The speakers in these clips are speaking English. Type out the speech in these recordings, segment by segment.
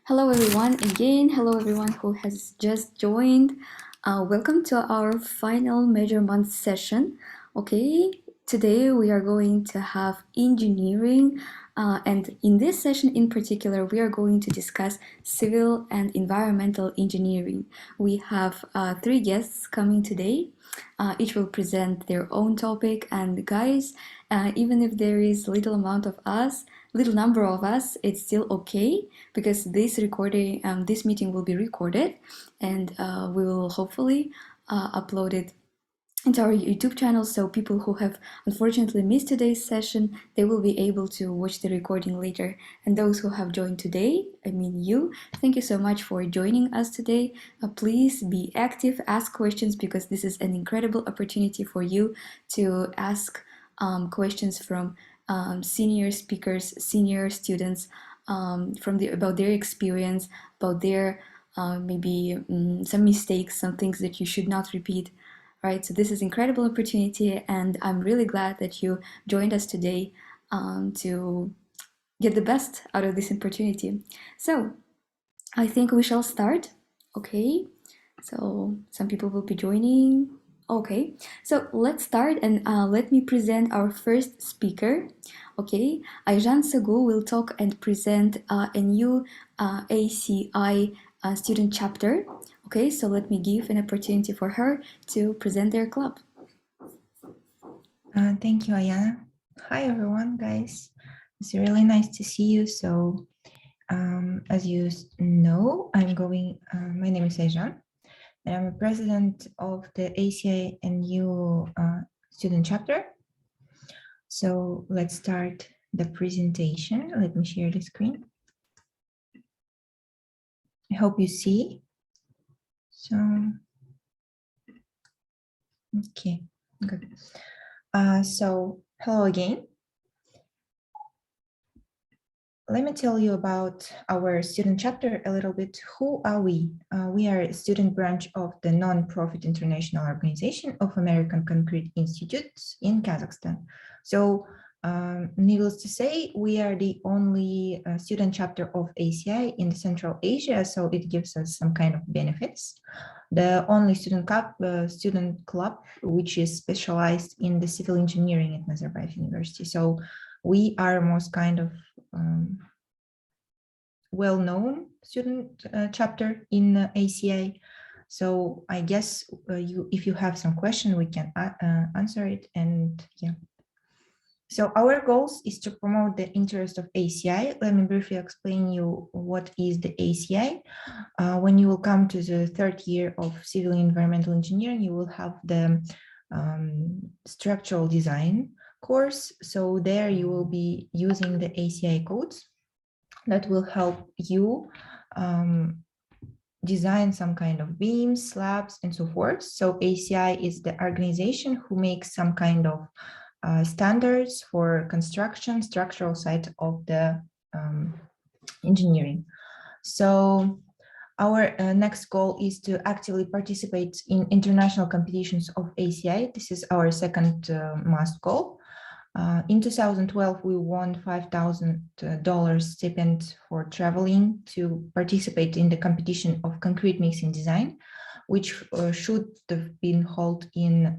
Hello everyone again. Hello everyone who has just joined. Welcome to our final measurement session. Okay, today we are going to have engineering, and in this session in particular, we are going to discuss civil and environmental engineering. We have three guests coming today. Each will present their own topic, and guys, even if there is little number of us, it's still okay because this meeting will be recorded, and we will hopefully upload it into our YouTube channel, so people who have unfortunately missed today's session, they will be able to watch the recording later. And those who have joined today, I mean you, thank you so much for joining us today. Please be active, ask questions, because this is an incredible opportunity for you to ask questions from senior speakers, senior students, about their experience, about their maybe some mistakes, some things that you should not repeat. Right, so this is an incredible opportunity, and I'm really glad that you joined us today to get the best out of this opportunity. So I think we shall start. Okay, so some people will be joining. Okay, so let's start, and let me present our first speaker. Okay, Ayjan Sagu will talk and present a new ACI student chapter. Okay, so let me give an opportunity for her to present their club. Thank you, Ayana. Hi, everyone, guys. It's really nice to see you. So, as you know, my name is Ayjan, and I'm a president of the ACI NU student chapter. So let's start the presentation. Let me share the screen. I hope you see. So, okay, good. So hello again. Let me tell you about our student chapter a little bit. Who are we? We are a student branch of the non-profit international organization of American Concrete Institutes in Kazakhstan. So needless to say, we are the only student chapter of ACI in Central Asia, so it gives us some kind of benefits. The only student club which is specialized in the civil engineering at Nazarbayev University. So we are most kind of well-known student chapter in ACI. So I guess if you have some question, we can answer it. And yeah. So our goals is to promote the interest of ACI. Let me briefly explain you what is the ACI. When you will come to the third year of civil and environmental engineering, you will have the structural design course. So there you will be using the ACI codes that will help you design some kind of beams, slabs, and so forth. So ACI is the organization who makes some kind of standards for construction, structural side of the engineering. So our next goal is to actively participate in international competitions of ACI. This is our second must goal. In 2012, we won $5,000 stipend for traveling to participate in the competition of concrete mixing design, which should have been held in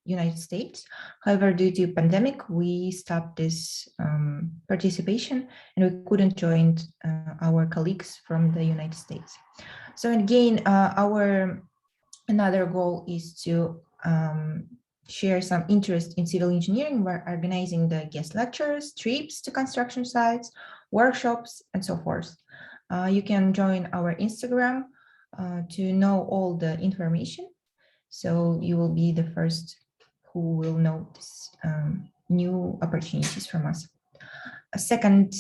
United States. However, due to pandemic, we stopped this participation, and we couldn't join our colleagues from the United States. So again, our another goal is to share some interest in civil engineering. We're organizing the guest lectures, trips to construction sites, workshops, and so forth. You can join our Instagram to know all the information. So you will be the first who will know this new opportunities from us. A second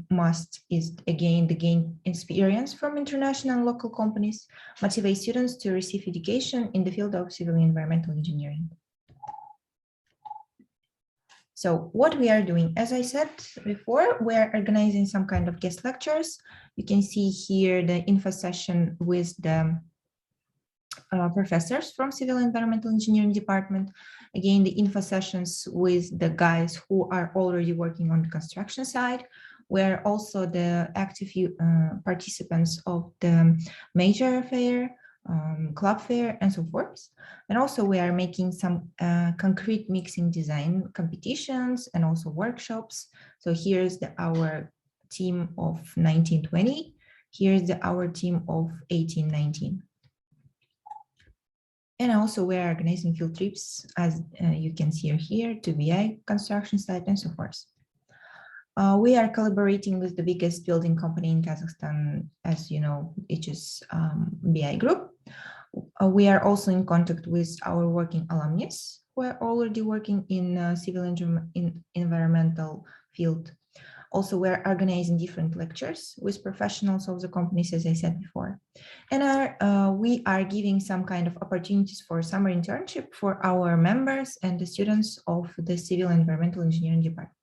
must is again to gain experience from international and local companies, motivate students to receive education in the field of civil and environmental engineering. So what we are doing, as I said before, we are organizing some kind of guest lectures. You can see here the info session with the professors from civil and environmental engineering department. Again, the info sessions with the guys who are already working on the construction side. We're also the active participants of the major fair, club fair, and so forth. And also we are making some concrete mixing design competitions and also workshops. So here's our team of 1920. Here's our team of 1819. And also we're organizing field trips, as you can see here, to BI construction site and so forth. We are collaborating with the biggest building company in Kazakhstan, as you know, it is BI Group. We are also in contact with our working alumnus who are already working in civil environmental field. Also, we're organizing different lectures with professionals of the companies, as I said before. And we are giving some kind of opportunities for summer internship for our members and the students of the civil environmental engineering department.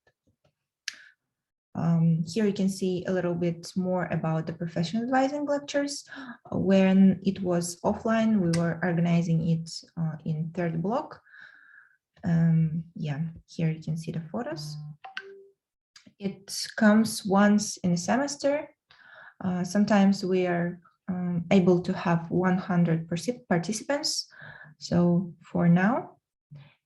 Here you can see a little bit more about the professional advising lectures. When it was offline, we were organizing it in third block. Yeah, here you can see the photos. It comes once in a semester. Sometimes we are able to have 100 participants. So for now,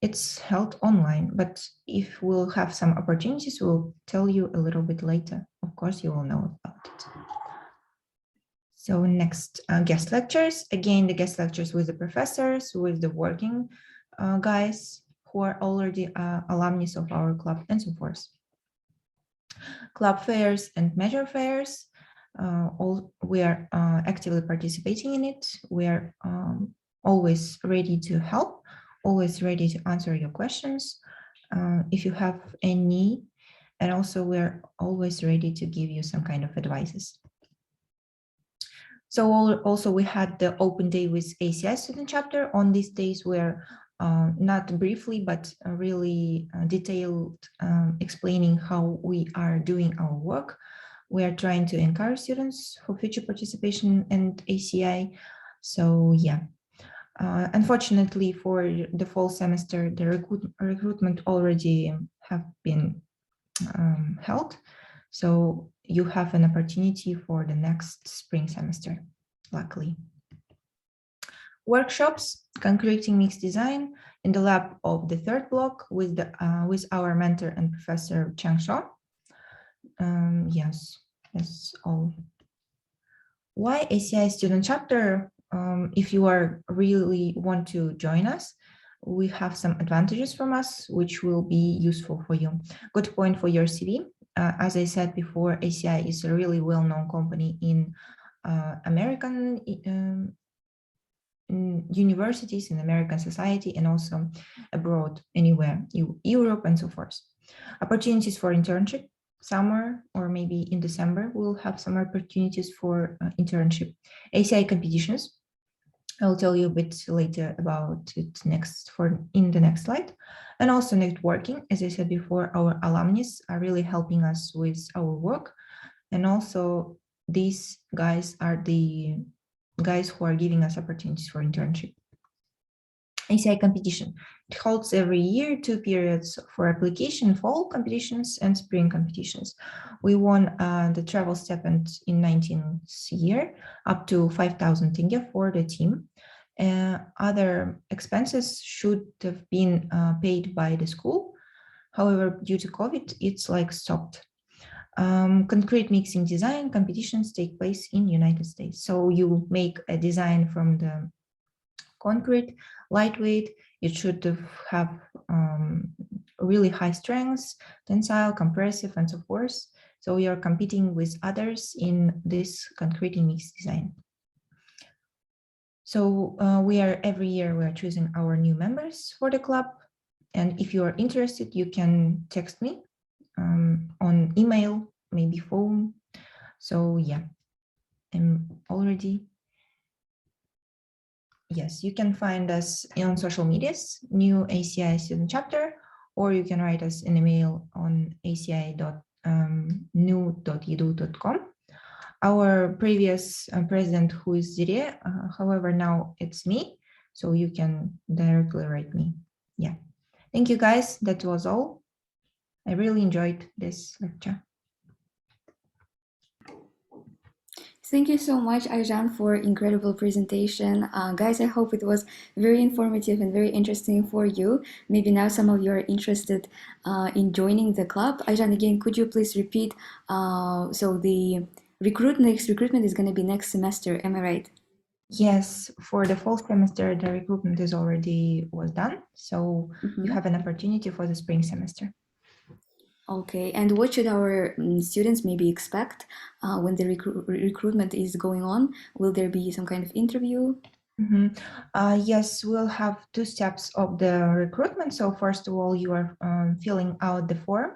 it's held online, but if we'll have some opportunities, we'll tell you a little bit later. Of course, you will know about it. So next, guest lectures. Again, the guest lectures with the professors, with the working guys who are already alumnus of our club and so forth. Club fairs and major fairs, we are actively participating in it. We are always ready to help, always ready to answer your questions if you have any, and also we're always ready to give you some kind of advices. So also we had the open day with ACI student chapter. On these days we're not briefly, but really detailed explaining how we are doing our work. We are trying to encourage students for future participation in ACI. So yeah, unfortunately for the fall semester, the recruitment already have been held. So you have an opportunity for the next spring semester, luckily. Workshops, concreting mixed design in the lab of the third block with our mentor and Professor Chang Shao. Yes, that's all. Why ACI student chapter? If you are really want to join us, we have some advantages from us, which will be useful for you. Good point for your CV. As I said before, ACI is a really well-known company in American universities, in American society, and also abroad, anywhere, Europe and so forth. Opportunities for internship, summer or maybe in December, we'll have some opportunities for internship. ACI competitions, I'll tell you a bit later about it in the next slide. And also networking, as I said before, our alumnus are really helping us with our work. And also these guys are the guys who are giving us opportunities for internship. ACI competition. It holds every year 2 periods for application, fall competitions and spring competitions. We won the travel stipend in 19th year, up to 5,000 tenge for the team. Other expenses should have been paid by the school. However, due to COVID, it's like stopped. Concrete mixing design competitions take place in United States. So you make a design from the concrete, lightweight, it should have really high strengths, tensile, compressive, and so forth. So you're competing with others in this concrete mix design. So every year we are choosing our new members for the club. And if you are interested, you can text me on email, maybe phone. So yeah, I'm already. Yes, you can find us on social medias, new ACI student chapter, or you can write us an email on aci.new.edu.com. Our previous president, who is Zire, however, now it's me, so you can directly write me. Yeah, thank you guys. That was all. I really enjoyed this lecture. Thank you so much, Aijan, for incredible presentation. Guys, I hope it was very informative and very interesting for you. Maybe now some of you are interested in joining the club. Aijan, again, could you please repeat? So the next recruitment is going to be next semester. Am I right? Yes, for the fall semester, the recruitment is already was done. So you have an opportunity for the spring semester. Okay, and what should our students maybe expect when the recruitment is going on? Will there be some kind of interview? Yes, we'll have two steps of the recruitment. So first of all, you are filling out the form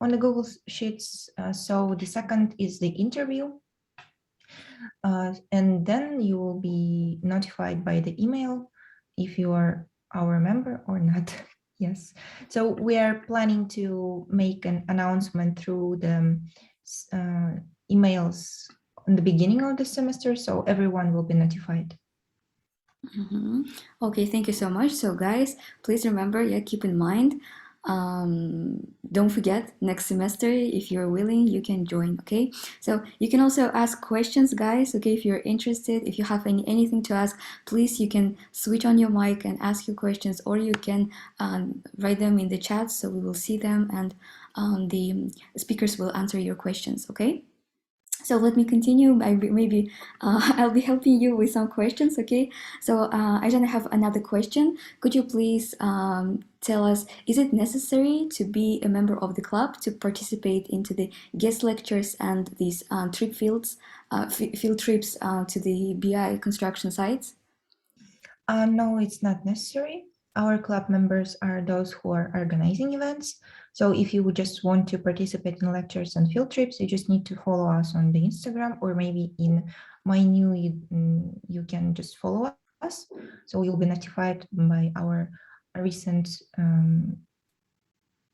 on the Google Sheets. So the second is the interview. And then you will be notified by the email if you are our member or not. Yes. So we are planning to make an announcement through the emails in the beginning of the semester, so everyone will be notified. Okay, thank you so much. So, guys, please remember, yeah, keep in mind, don't forget next semester, if you're willing, you can join. Okay, so you can also ask questions, guys. Okay, if you're interested, if you have anything to ask, please you can switch on your mic and ask your questions, or you can write them in the chat so we will see them and the speakers will answer your questions. Okay. So let me continue. Maybe I'll be helping you with some questions, okay? So I have another question. Could you please tell us, is it necessary to be a member of the club to participate into the guest lectures and these field trips to the BI construction sites? No, it's not necessary. Our club members are those who are organizing events. So if you would just want to participate in lectures and field trips, you just need to follow us on the Instagram, or maybe in my new, you can just follow us. So you'll be notified by our recent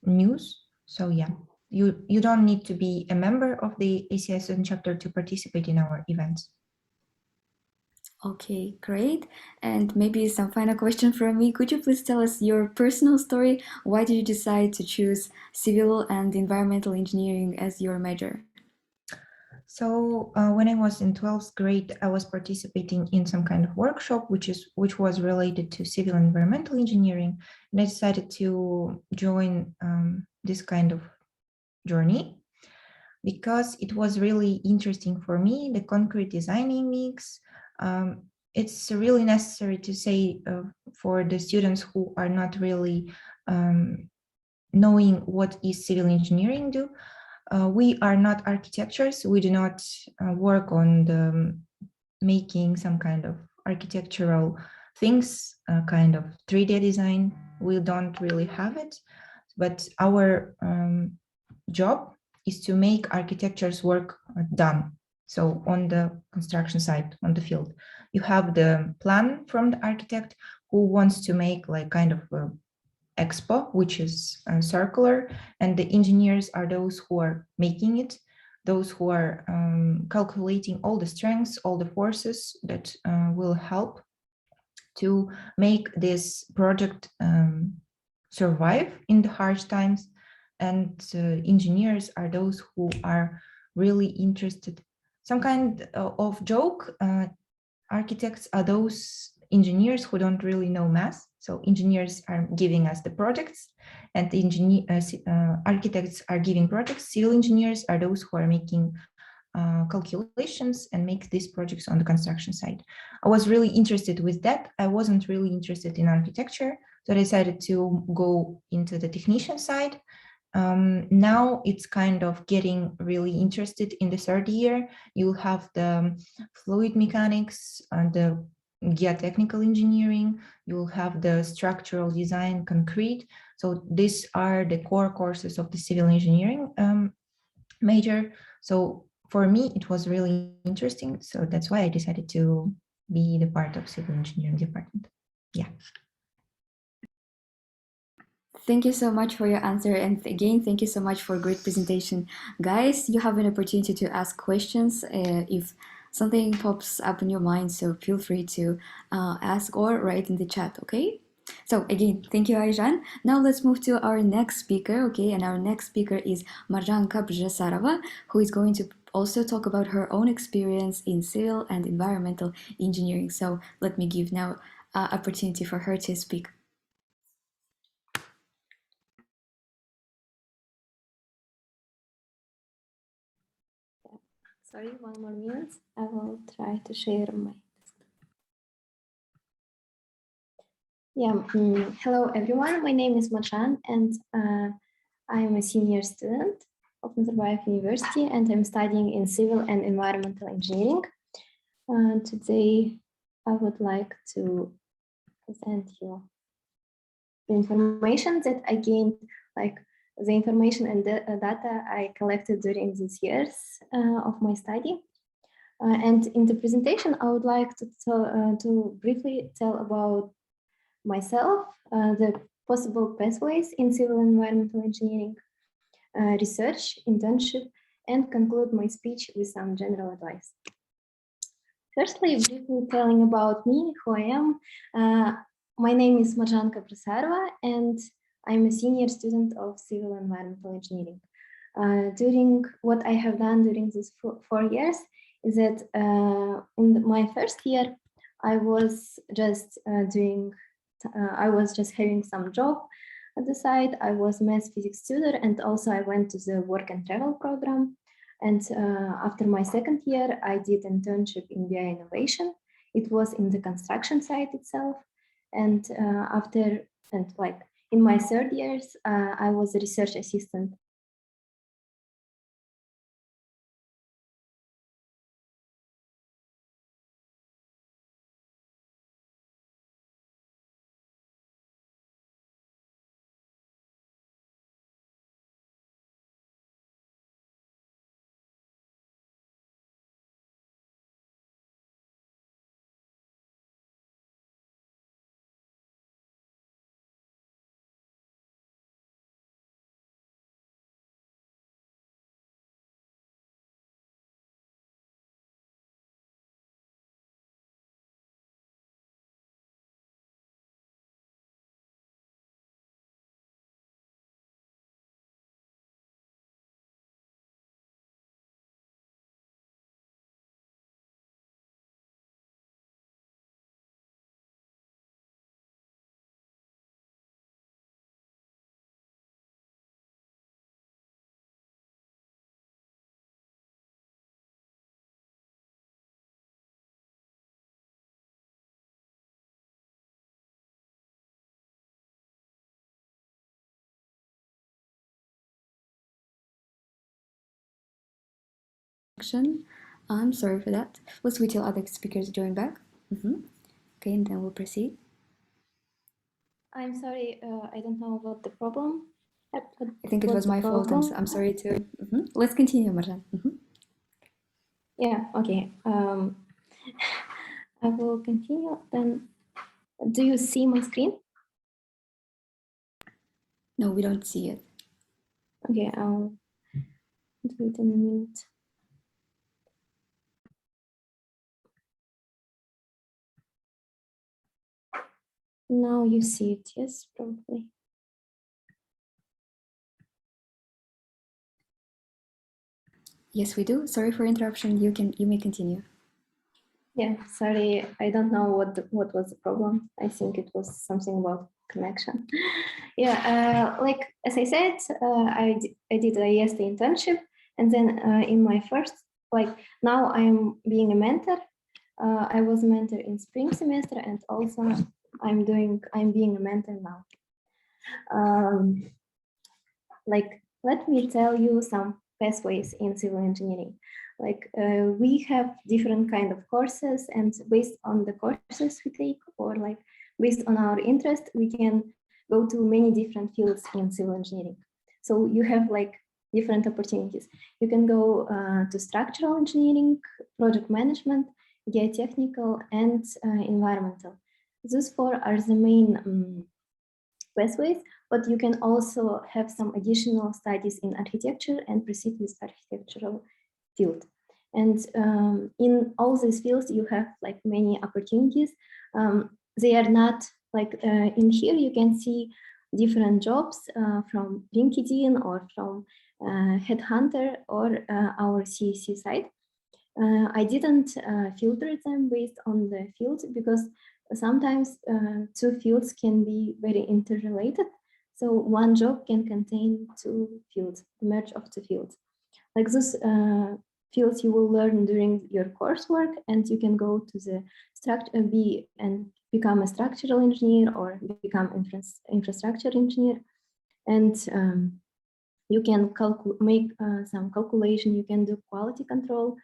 news. So yeah, you don't need to be a member of the ACI student chapter to participate in our events. Okay, great. And maybe some final question from me. Could you please tell us your personal story? Why did you decide to choose civil and environmental engineering as your major? So when I was in 12th grade, I was participating in some kind of workshop, which was related to civil and environmental engineering, and I decided to join this kind of journey because it was really interesting for me. The concrete designing mix. It's really necessary to say for the students who are not really knowing what is civil engineering do. We are not architects. We do not work on the making some kind of architectural things, kind of 3D design. We don't really have it, but our job is to make architecture's work done. So on the construction site, on the field, you have the plan from the architect who wants to make like kind of a expo, which is circular, and the engineers are those who are making it, those who are calculating all the strengths, all the forces that will help to make this project survive in the harsh times. And engineers are those who are really interested. Some kind of joke, architects are those engineers who don't really know math. So engineers are giving us the projects, and the architects are giving projects. Civil engineers are those who are making calculations and make these projects on the construction site. I was really interested with that. I wasn't really interested in architecture, so I decided to go into the technician side. Now it's kind of getting really interested in the third year. You'll have the fluid mechanics and the geotechnical engineering. You'll have the structural design, concrete. So these are the core courses of the civil engineering major. So for me, it was really interesting. So that's why I decided to be the part of civil engineering department. Yeah. Thank you so much for your answer. And again, thank you so much for a great presentation. Guys, you have an opportunity to ask questions if something pops up in your mind. So feel free to ask or write in the chat, okay? So again, thank you, Ayjan. Now let's move to our next speaker, okay? And our next speaker is Marjan Kabjasarova, who is going to also talk about her own experience in civil and environmental engineering. So let me give now opportunity for her to speak. Sorry, 1 more minute. I will try to share my. Hello everyone. My name is Marjan, and I am a senior student of Nazarbayev University, and I'm studying in civil and environmental engineering. Today, I would like to present you the information that I gained, like the information and the data I collected during these years of my study. And in the presentation, I would like to briefly tell about myself, the possible pathways in civil and environmental engineering, research, internship, and conclude my speech with some general advice. Firstly, briefly telling about me, who I am. My name is Marjanka Prasarova, and I'm a senior student of civil and environmental engineering. During what I have done during these 4 years is that in my first year, I was just having some job at the side. I was math physics tutor, and also I went to the work and travel program. And after my second year, I did internship in BI innovation. It was in the construction site itself. And in my third years, I was a research assistant. I'm sorry for that. Let's wait till other speakers join back. Okay, and then we'll proceed. I'm sorry, I don't know what the problem. I think it was my fault. I'm sorry too. Let's continue, Marjan. Yeah, okay. I will continue then. Do you see my screen? No, we don't see it. Okay, I'll do it in a minute. Now you see it, yes, probably. Yes, we do. Sorry for interruption. You may continue. Yeah, sorry, I don't know what was the problem. I think it was something about connection. Yeah, like as I said, I did a yesterday internship, and then in my first, like now I'm being a mentor. I was a mentor in spring semester, and also I'm being a mentor now. Like, let me tell you some pathways in civil engineering. Like we have different kind of courses, and based on the courses we take, or like based on our interest, we can go to many different fields in civil engineering. So you have like different opportunities. You can go to structural engineering, project management, geotechnical, and environmental. Those 4 are the main pathways, but you can also have some additional studies in architecture and proceed with architectural field. And in all these fields, you have like many opportunities. They are not like in here, you can see different jobs from LinkedIn or from Headhunter or our CEC site. I didn't filter them based on the field because sometimes two fields can be very interrelated. So one job can contain two fields, the merge of two fields. Like this fields you will learn during your coursework, and you can go to the structure be and become a structural engineer or become infrastructure engineer, and you can make some calculation. You can do quality control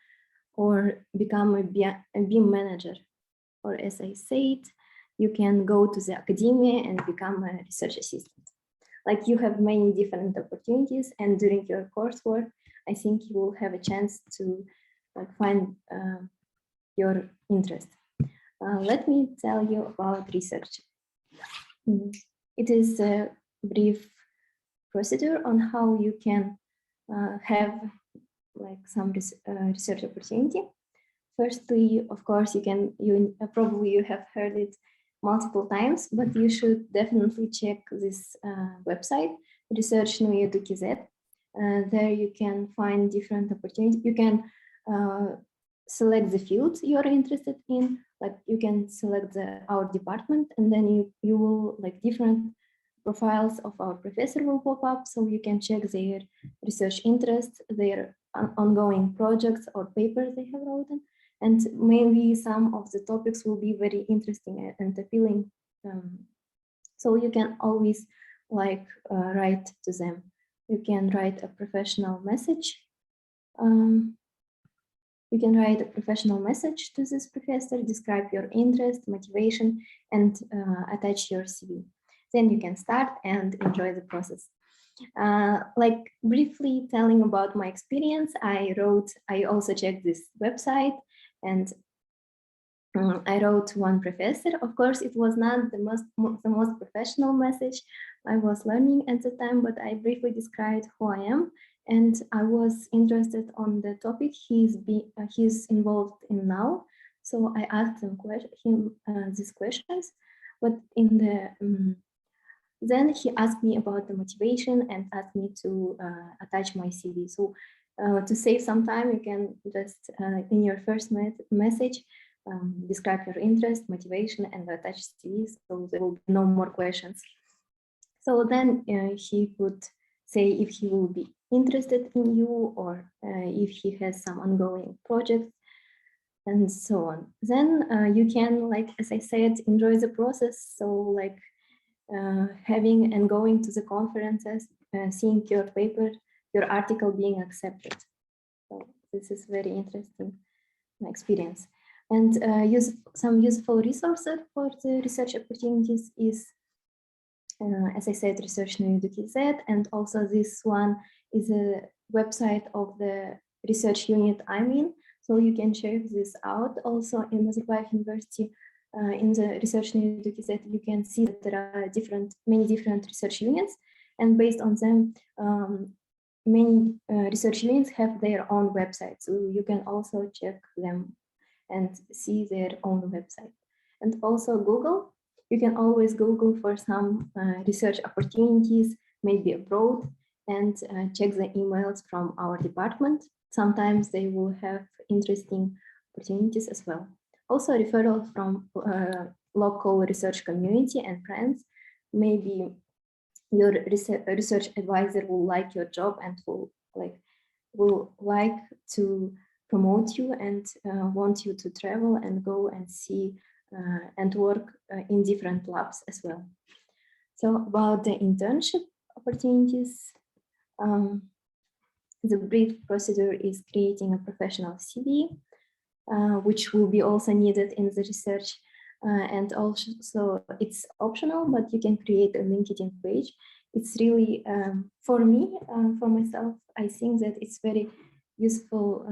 or become a BIM manager, or as I said, you can go to the academia and become a research assistant. Like you have many different opportunities, and during your coursework, I think you will have a chance to find your interest. Let me tell you about research. It is a brief procedure on how you can have like some research opportunity. Firstly, of course, you probably you have heard it multiple times, but you should definitely check this website, Research no Eduki Z. There you can find different opportunities. You can select the field you're interested in. Like you can select our department, and then you will like different profiles of our professor will pop up, so you can check their research interests, their ongoing projects or papers they have written, and maybe some of the topics will be very interesting and appealing. So you can always like write to them. You can write a professional message. You can write a professional message to this professor, describe your interest, motivation, and attach your CV. Then you can start and enjoy the process. Like briefly telling about my experience, I also checked this website, and I wrote one professor. Of course, it was not the most professional message. I was learning at the time, but I briefly described who I am, and I was interested on the topic he's involved in now. So I asked him these questions, but in the then he asked me about the motivation and asked me to attach my CV. So to save some time, you can just in your first message describe your interest, motivation, and attach CV. So there will be no more questions. So then he could say if he will be interested in you or if he has some ongoing projects and so on. Then you can, like as I said, enjoy the process. So like having and going to the conferences, seeing your paper, your article being accepted. So this is very interesting experience. And some useful resources for the research opportunities is, as I said, Research no Eduki Z, and also this one is a website of the research unit I'm in. So you can check this out. Also in Nazarbayev University, in the Research no Eduki Z, you can see that there are many different research units, and based on them, many research units have their own website. So you can also check them and see their own website. And also Google. You can always Google for some research opportunities, maybe abroad, and check the emails from our department. Sometimes they will have interesting opportunities as well. Also referrals from local research community and friends. Maybe your research advisor will like your job and will like to promote you and want you to travel and go and see and work in different labs as well. So about the internship opportunities, the brief procedure is creating a professional CV, which will be also needed in the research. And also it's optional, but you can create a LinkedIn page. It's really, for me, for myself, I think that it's very useful.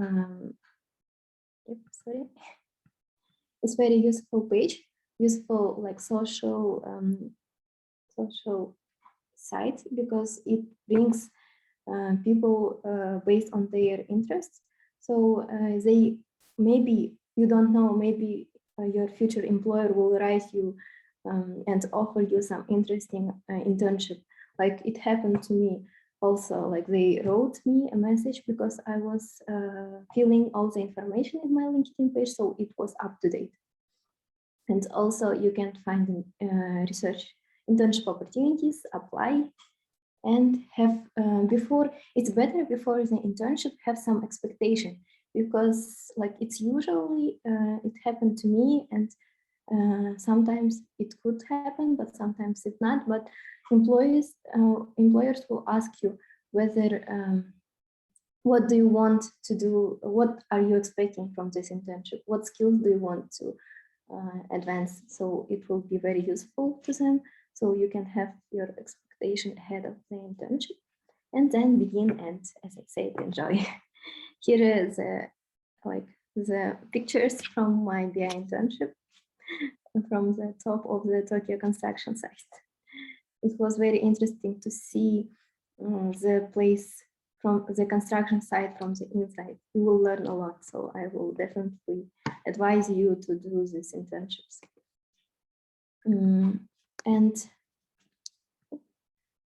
It's very useful page, useful like social site, because it brings people based on their interests. So they maybe you don't know, maybe your future employer will write you and offer you some interesting internship. Like it happened to me also, like they wrote me a message because I was filling all the information in my LinkedIn page, so it was up to date. And also you can find research internship opportunities, apply, and have before, it's better before the internship have some expectation, because like it's usually it happened to me, and sometimes it could happen, but sometimes it's not. But employers will ask you whether what do you want to do, what are you expecting from this internship, what skills do you want to advance. So it will be very useful to them, so you can have your expectation ahead of the internship and then begin and, as I said, enjoy. Here is like the pictures from my BI internship from the top of the Tokyo construction site. It was very interesting to see the place from the construction site from the inside. You will learn a lot, so I will definitely advise you to do these internships. And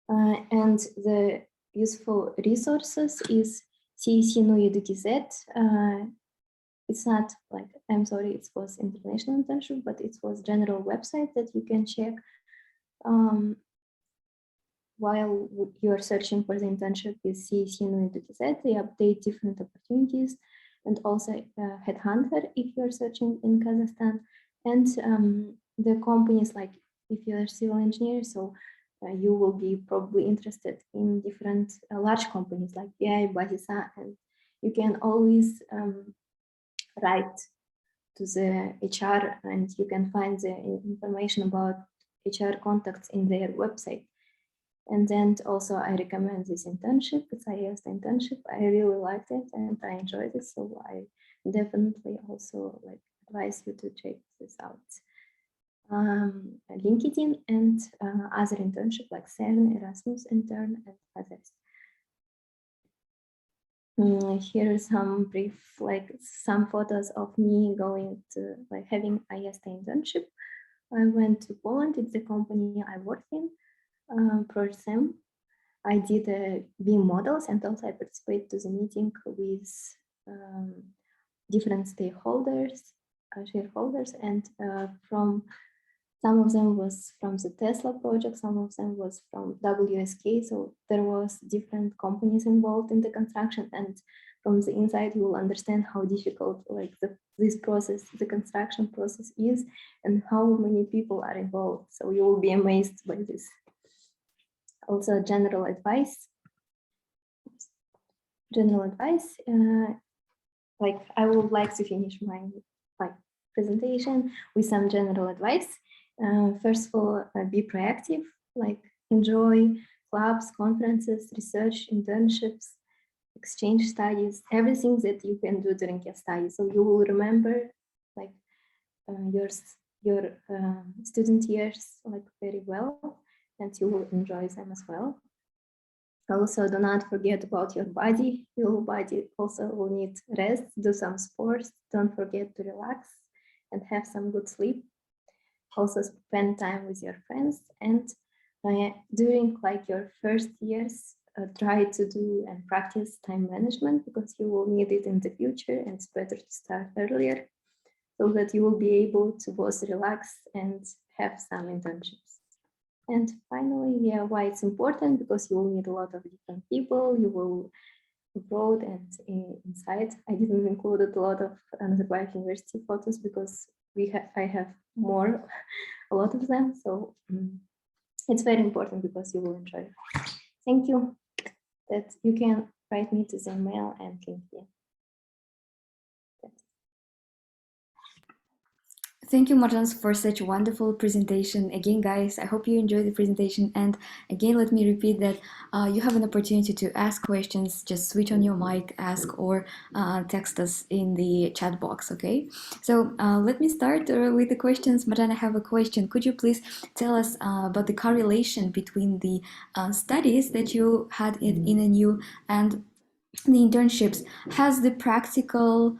the useful resources is CEC it's not like, I'm sorry, it was international internship, but it was general website that you can check while you are searching for the internship with CEC. They update different opportunities, and also Headhunter if you're searching in Kazakhstan. And the companies, like if you're a civil engineer, so you will be probably interested in different large companies like BI, Basisa, and you can always write to the HR, and you can find the information about HR contacts in their website. And then also I recommend this internship. It's IES internship. I really liked it and I enjoyed it. So I definitely also like advise you to check this out. LinkedIn and other internship like CERN, Erasmus intern, and others. Here are some brief, like some photos of me going to like having IES internship. I went to Poland. It's the company I work in. ProSem. I did beam models, and also I participated to the meeting with different stakeholders, shareholders, and from some of them was from the Tesla project, some of them was from WSK. So there was different companies involved in the construction, and from the inside you will understand how difficult like this process, the construction process is, and how many people are involved. So you will be amazed by this. Also general advice. Like I would like to finish my presentation with some general advice. First of all, be proactive, like enjoy clubs, conferences, research, internships, exchange studies, everything that you can do during your studies. So you will remember like your student years like very well, and you will enjoy them as well. Also, do not forget about your body. Your body also will need rest, do some sports, don't forget to relax and have some good sleep. Also spend time with your friends, and during like your first years, try to do and practice time management, because you will need it in the future, and it's better to start earlier so that you will be able to both relax and have some internships. And finally, yeah, why it's important, because you will meet a lot of different people, you will abroad and inside. I didn't include a lot of Nazarbayev University photos because I have more, a lot of them. So it's very important because you will enjoy it. Thank you. That you can write me to the email and LinkedIn. Thank you, Marjans, for such a wonderful presentation. Again, guys, I hope you enjoyed the presentation. And again, let me repeat that you have an opportunity to ask questions. Just switch on your mic, ask, or text us in the chat box, okay? So let me start with the questions. Marjan, I have a question. Could you please tell us about the correlation between the studies that you had in NU and the internships? Has the practical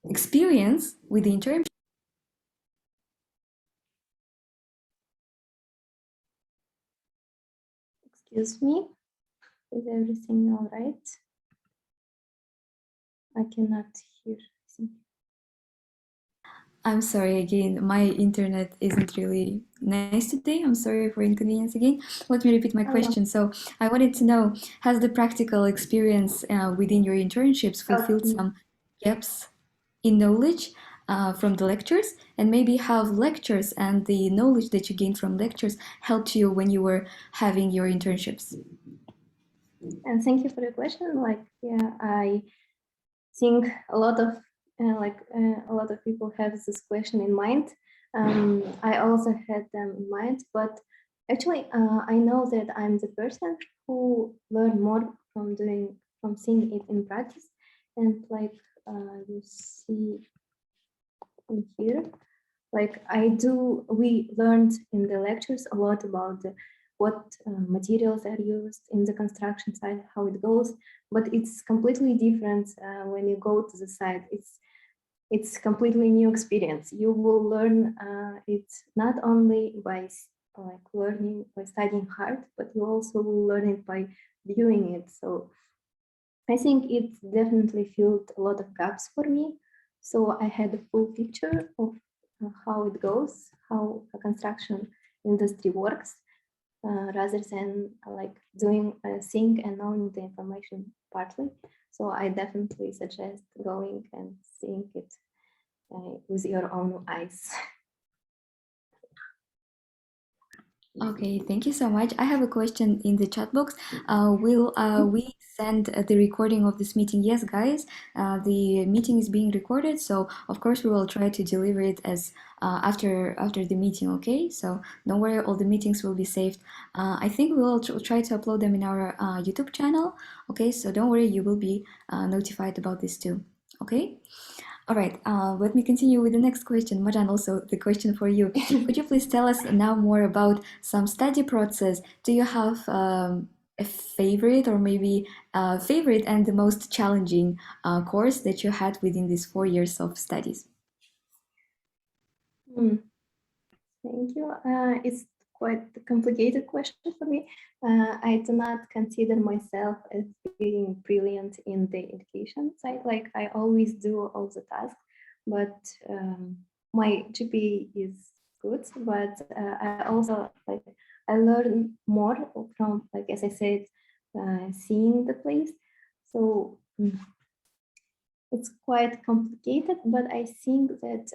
experience with the internship Excuse me. Is everything all right? I cannot hear. I'm sorry again, my internet isn't really nice today. I'm sorry for inconvenience again. Let me repeat my question. So I wanted to know, has the practical experience within your internships fulfilled some gaps in knowledge from the lectures? And maybe have lectures and the knowledge that you gained from lectures helped you when you were having your internships? And thank you for the question. Like, yeah, I think a lot of a lot of people have this question in mind. I also had them in mind, but actually, I know that I'm the person who learn more from seeing it in practice, and like you see in here, like we learned in the lectures a lot about what materials are used in the construction site, how it goes, but it's completely different when you go to the site. It's completely new experience. You will learn it not only by like learning by studying hard, but you also will learn it by viewing it. So I think it definitely filled a lot of gaps for me. So I had a full picture of how it goes, how a construction industry works, rather than like doing a thing and knowing the information partly. So I definitely suggest going and seeing it with your own eyes. Okay, thank you so much. I have a question in the chat box. Will we send the recording of this meeting? Yes, guys, the meeting is being recorded, so of course we will try to deliver it as after the meeting. Okay, so don't worry, all the meetings will be saved. I think we will try to upload them in our YouTube channel. Okay, so don't worry, you will be notified about this too. Okay. All right, let me continue with the next question. Marjan, also the question for you. Could you please tell us now more about some study process? Do you have a favorite or maybe a favorite and the most challenging course that you had within these 4 years of studies? Thank you. It's quite a complicated question for me. I do not consider myself as being brilliant in the education side. Like I always do all the tasks, but my GPA is good. But I also like I learn more from, like as I said, seeing the place. So it's quite complicated. But I think that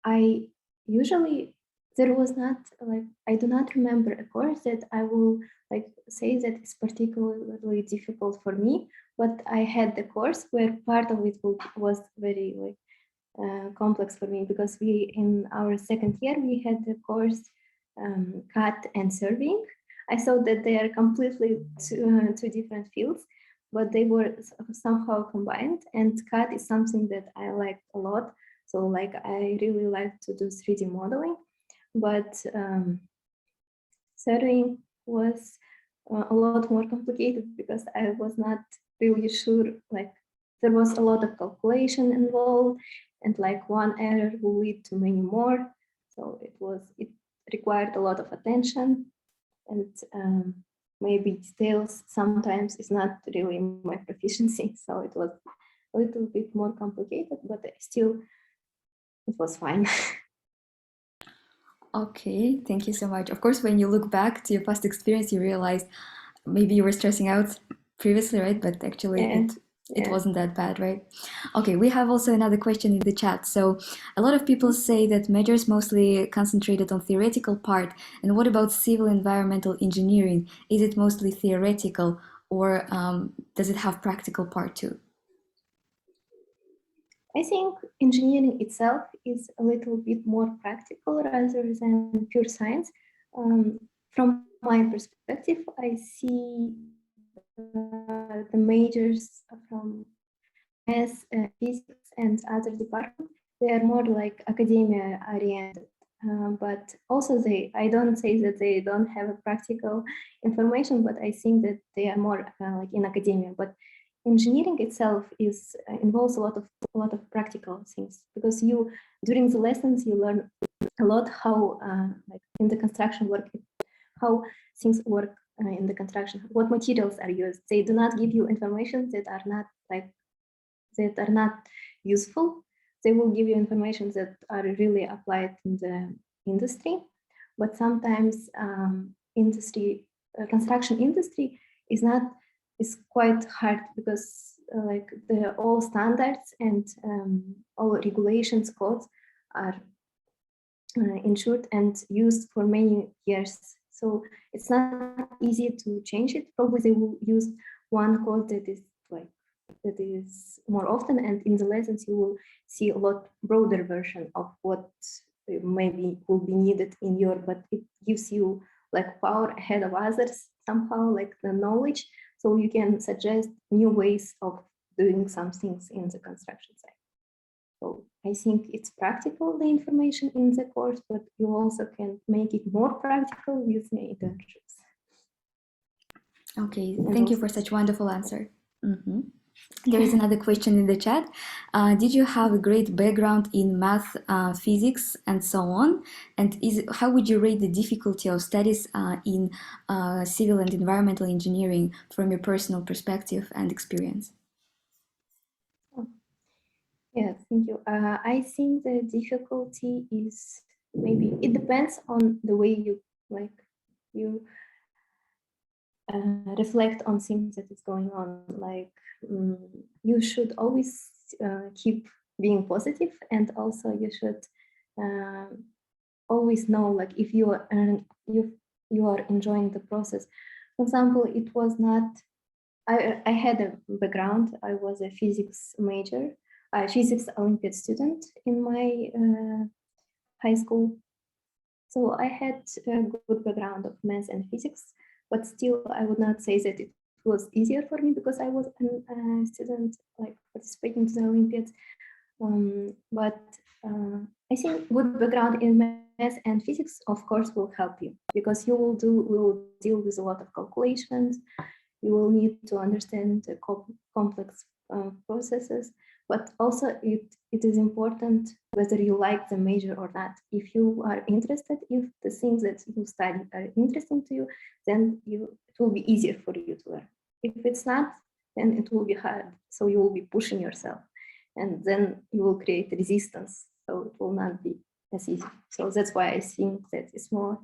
I usually there was not like I do not remember a course that I will like say that is particularly difficult for me, but I had the course where part of it was very like complex for me because we in our second year we had the course CAT and surveying. I thought that they are completely two different fields, but they were somehow combined. And CAT is something that I liked a lot. So like I really like to do 3D modeling, but surveying was a lot more complicated because I was not really sure, like there was a lot of calculation involved and like one error will lead to many more. So it required a lot of attention and maybe details sometimes is not really my proficiency. So it was a little bit more complicated, but still it was fine. Okay, thank you so much. Of course, when you look back to your past experience, you realize maybe you were stressing out previously, right? But actually, it wasn't that bad, right? Okay, we have also another question in the chat. So a lot of people say that majors mostly concentrated on theoretical part. And what about civil environmental engineering? Is it mostly theoretical or does it have practical part too? I think engineering itself is a little bit more practical rather than pure science. From my perspective, I see the majors from math, physics, and other departments. They are more like academia oriented. But also I don't say that they don't have a practical information, but I think that they are more like in academia. But engineering itself involves a lot of practical things because during the lessons you learn a lot how like in the construction work how things work in the construction, what materials are used. They do not give you information that are not useful. They will give you information that are really applied in the industry, but sometimes construction industry is quite hard because like all standards and all regulations codes are ensured and used for many years. So it's not easy to change it. Probably they will use one code that is more often, and in the lessons you will see a lot broader version of what maybe will be needed in your, but it gives you like power ahead of others somehow, like the knowledge, so you can suggest new ways of doing some things in the construction site. So I think it's practical, the information in the course, but you also can make it more practical with the internships. Okay, thank you for such wonderful answer. There is another question in the chat. Did you have a great background in math, physics, and so on? And how would you rate the difficulty of studies in civil and environmental engineering from your personal perspective and experience? Yeah, thank you. I think the difficulty is maybe it depends on the way you reflect on things that is going on. Like you should always keep being positive, and also you should always know like if you are enjoying the process. For example, it was not. I had a background. I was a physics major, a physics Olympiad student in my high school. So I had a good background of math and physics, but still I would not say that it was easier for me because I was a student like participating to the Olympiads. But I think good background in math and physics, of course, will help you because you will deal with a lot of calculations. You will need to understand the complex processes, but also it is important whether you like the major or not. If you are interested, if the things that you study are interesting to you, then it will be easier for you to learn. If it's not, then it will be hard. So you will be pushing yourself, and then you will create resistance. So it will not be as easy. So that's why I think that it's more.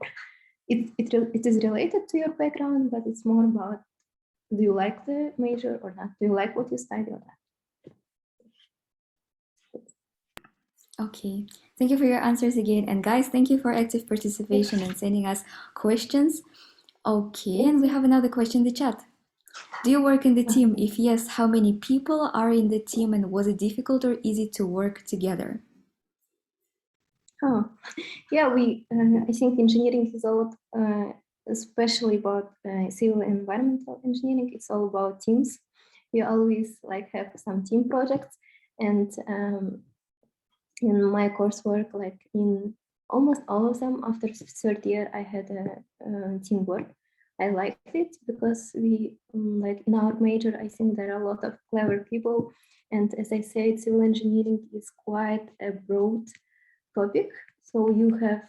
It is related to your background, but it's more about, do you like the major or not? Do you like what you study or not? Okay, thank you for your answers again. And guys, thank you for active participation and sending us questions. Okay, and we have another question in the chat. Do you work in the team? If yes, how many people are in the team, and was it difficult or easy to work together? Oh, yeah, I think engineering is all, especially about civil and environmental engineering, it's all about teams. You always like have some team projects, and in my coursework, like in almost all of them, after third year, I had a teamwork. I liked it because we, like in our major, I think there are a lot of clever people. And as I said, civil engineering is quite a broad topic. So you have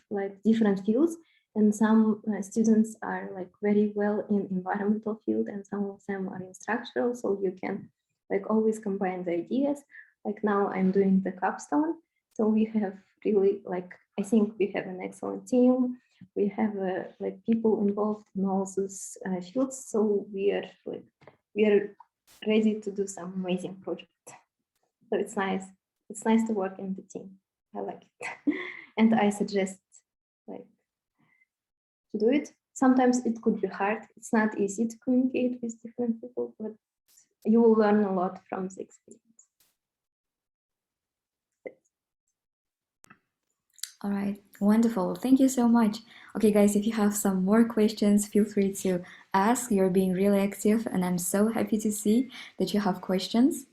like different fields, and some students are like very well in environmental field, and some of them are in structural. So you can like always combine the ideas. Like now I'm doing the capstone. So we have really like, I think we have an excellent team. We have like people involved in all those fields. So we are ready to do some amazing projects. So it's nice. It's nice to work in the team. I like it. And I suggest like to do it. Sometimes it could be hard. It's not easy to communicate with different people, but you will learn a lot from the experience. All right, wonderful. Thank you so much. Okay, guys, if you have some more questions, feel free to ask. You're being really active, and I'm so happy to see that you have questions.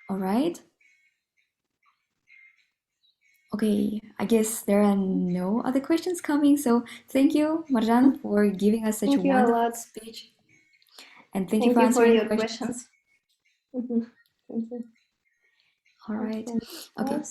All right. Okay, I guess there are no other questions coming. So thank you, Marjan, for giving us such a wonderful speech. And thank you for answering your questions. Thank you. All right. Okay.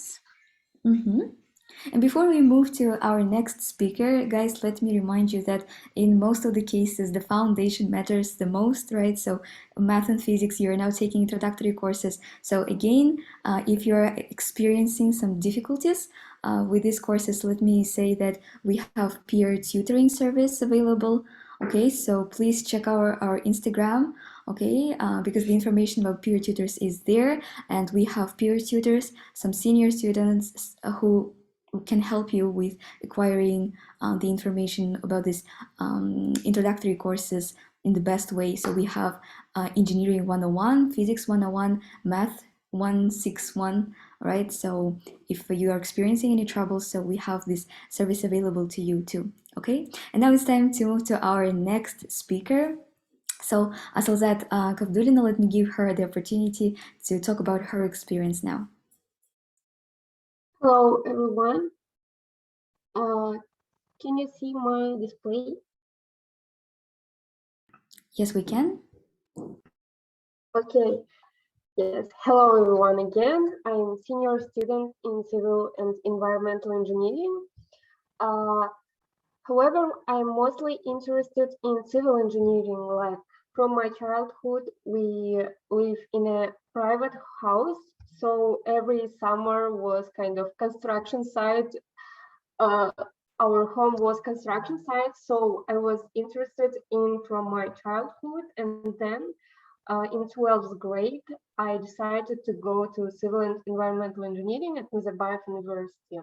And before we move to our next speaker, guys, let me remind you that in most of the cases, the foundation matters the most, right? So, math and physics, you're now taking introductory courses. So, again, if you're experiencing some difficulties with these courses, let me say that we have peer tutoring service available. Okay, so please check our Instagram, okay, because the information about peer tutors is there, and we have peer tutors, some senior students who can help you with acquiring the information about these introductory courses in the best way. So we have engineering 101, physics 101, math 161, right? So if you are experiencing any troubles, so we have this service available to you too, okay? And now it's time to move to our next speaker. So Asalzat Kavdulina, let me give her the opportunity to talk about her experience now. Hello, everyone. Can you see my display? Yes, we can. Okay. Yes. Hello, everyone. Again, I'm senior student in civil and environmental engineering. However, I'm mostly interested in civil engineering. Like from my childhood, we live in a private house, so every summer was kind of construction site. Our home was construction site, so I was interested in from my childhood, and then in 12th grade, I decided to go to civil and environmental engineering at Nazarbayev University.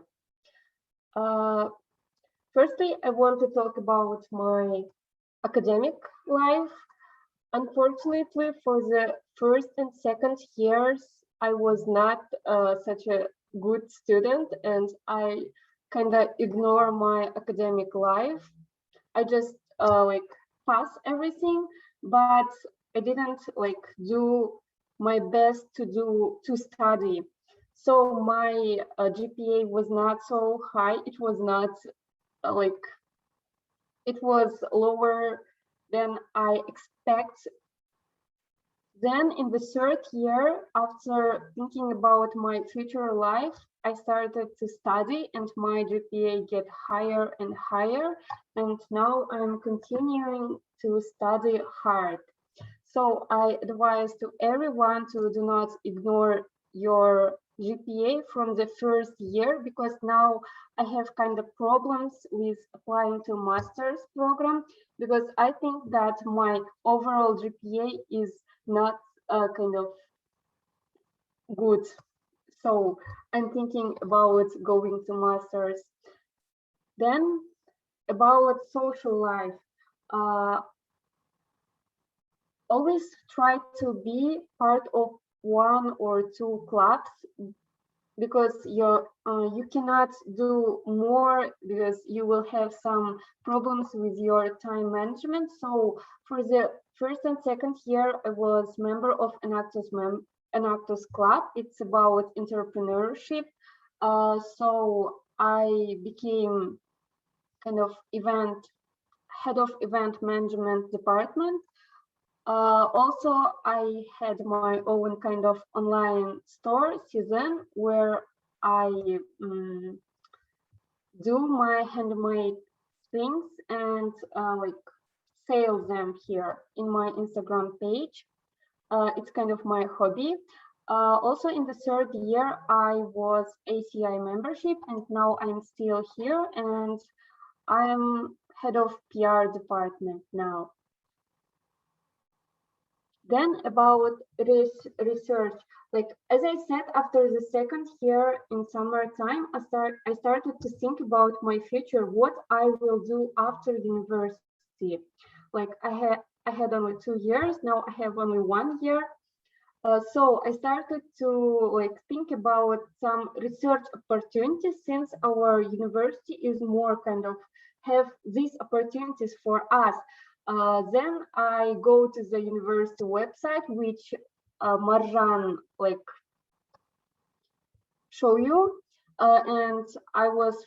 Firstly, I want to talk about my academic life. Unfortunately, for the first and second years, I was not such a good student, and I kind of ignore my academic life. I just like pass everything, but I didn't like do my best to study. So my GPA was not so high. It was not like it was lower than I expect. Then in the third year, after thinking about my future life, I started to study and my GPA get higher and higher. And now I'm continuing to study hard. So I advise to everyone to do not ignore your GPA from the first year, because now I have kind of problems with applying to master's program, because I think that my overall GPA is not kind of good. So I'm thinking about going to master's. Then about social life. Always try to be part of one or two clubs, because you cannot do more, because you will have some problems with your time management. So for the first and second year, I was member of an actors club. It's about entrepreneurship. So I became kind of head of event management department. Also, I had my own kind of online store, Season, where I do my handmade things and like sell them here in my Instagram page. It's kind of my hobby. Also, in the third year, I was ACI membership, and now I'm still here, and I'm head of PR department now. Then about research, like as I said, after the second year in summertime, I started to think about my future, what I will do after university. Like I had only 2 years, now I have only 1 year. So I started to like think about some research opportunities, since our university is more kind of have these opportunities for us. Then I go to the university website, which Marjan like show you, and I was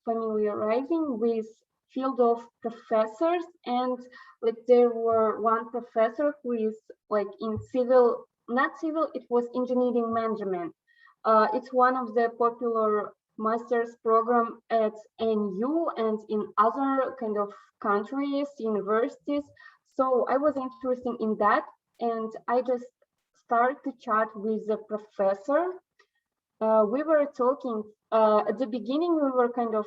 familiarizing with field of professors, and like there were one professor who is like in civil, not civil, it was engineering management. It's one of the popular master's program at NU and in other kind of countries, universities. So I was interested in that, and I just started to chat with the professor. We were talking at the beginning. We were kind of